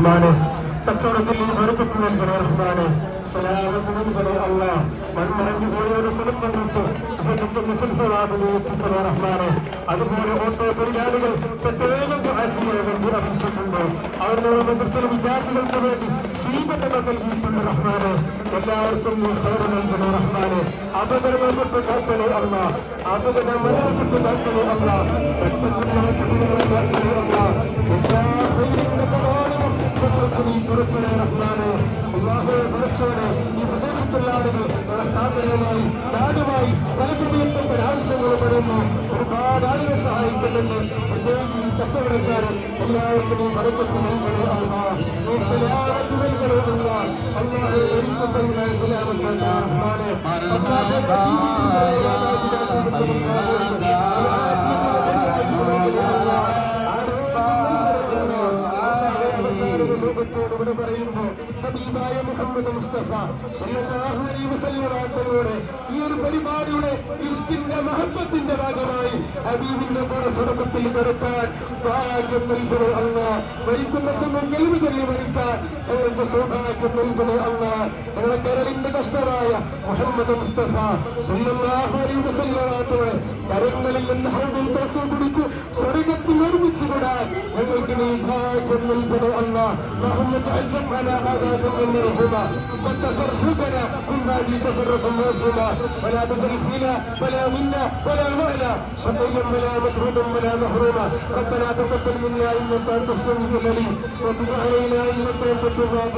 റഹ്മാനെ കച്ചവടത്തിൽ നീ ബർക്കത്ത് നൽകണേ റഹ്മാനെ, സലാമത്ത് നൽകണേ അല്ലാ. മൺമറഞ്ഞു പോയൊരു കുടുംബങ്ങൾക്ക് എത്തിക്കണേ റഹ്മാനെ. അതുപോലെ ഓട്ടോ തൊഴിലാളികൾ പ്രത്യേകം ആശയം വേണ്ടി അറിയിച്ചിട്ടുണ്ട്. അവരുടെ മദ്രസ വിദ്യാർത്ഥികൾക്ക് വേണ്ടി സ്വീകരണം നൽകിയിട്ടുണ്ട് റഹ്മാനെ. എല്ലാവർക്കും നീ ഖൈർ നൽകണേ റഹ്മാനെ. അപകടമൊക്കെ കാക്കണേ അല്ലാ, അപകട മരണത്തൊക്കെ കാക്കണേ അല്ലാ, പെട്ടെന്നുള്ളവരെ കാക്കണേ അല്ലാ. എല്ലാ ഖൈറിന്റെ കവാടവും ഞങ്ങൾക്ക് നീ തുറക്കണേ റഹ്മാനെ. അല്ലാഹുവേ പടച്ചവനെ, ഈ പ്രദേശത്തുള്ള ആളുകൾ നമ്മുടെ സ്ഥാപനവുമായി നാടുമായി പല സമയത്തും പല ആവശ്യങ്ങൾ പറയുമ്പോൾ ഒരുപാട് ആളുകൾ സഹായിക്കുന്നുണ്ട്. പ്രത്യേകിച്ച് ഈ കച്ചവടക്കാരൻ എല്ലാവർക്കും നീ ബർക്കത്ത് നൽകണേ അല്ലാ, നീ സലാമത്ത് നൽകണേ അല്ലാ. അല്ലാഹുവേ മരിക്കുമ്പോൾ സലാമത്ത് റഹ്മാനെ. അല്ലാഹുവേ ലോകത്തോട് പറയുമ്പോ ഹബീബായ മുഹമ്മദ് മുസ്തഫ സ്വല്ലല്ലാഹു അലൈഹി വസല്ലം തങ്ങളോട് ഈ ഒരു പരിപാടിയുടെ ഇഷ്കിന്റെ മഹത്വത്തിന്റെ ഭാഗമായി ഹബീബിന്റെ കൂടെ സ്വർഗ്ഗത്തിൽ കിടക്കാൻ ഭാഗ്യം നൽകണേ അല്ലാ. മരിക്കുന്ന സമയം കെലിമ ചൊല്ലി മരിക്കാൻ ഞങ്ങൾക്ക് സൗഭാഗ്യം നൽകണേ അല്ലാ. ഞങ്ങളെ കരളിന്റെ കഷ്ടമായ മുഹമ്മദ് മുസ്തഫ സ്വല്ലല്ലാഹു അലൈഹി വസല്ലം തങ്ങളെ കരങ്ങളിൽ നിന്ന് ഹൗദുൽ കൗസർ കുടിച്ച് സ്വർഗ്ഗത്തിൽ ഒരുമിച്ച് കൂടാൻ ഞങ്ങൾക്ക് നീ ഭാഗ്യം നൽകണേ അല്ലാ. اللهم اجعل جمعنا هذا جمعا مرحوما وتفرقنا من بعد تفرقا معصوما ولا تجعل فينا ولا منا ولا معنا شقيا ولا مطرودا ولا محروما. ربنا تقبل منا انك انت السميع العليم وتب علينا انك انت التواب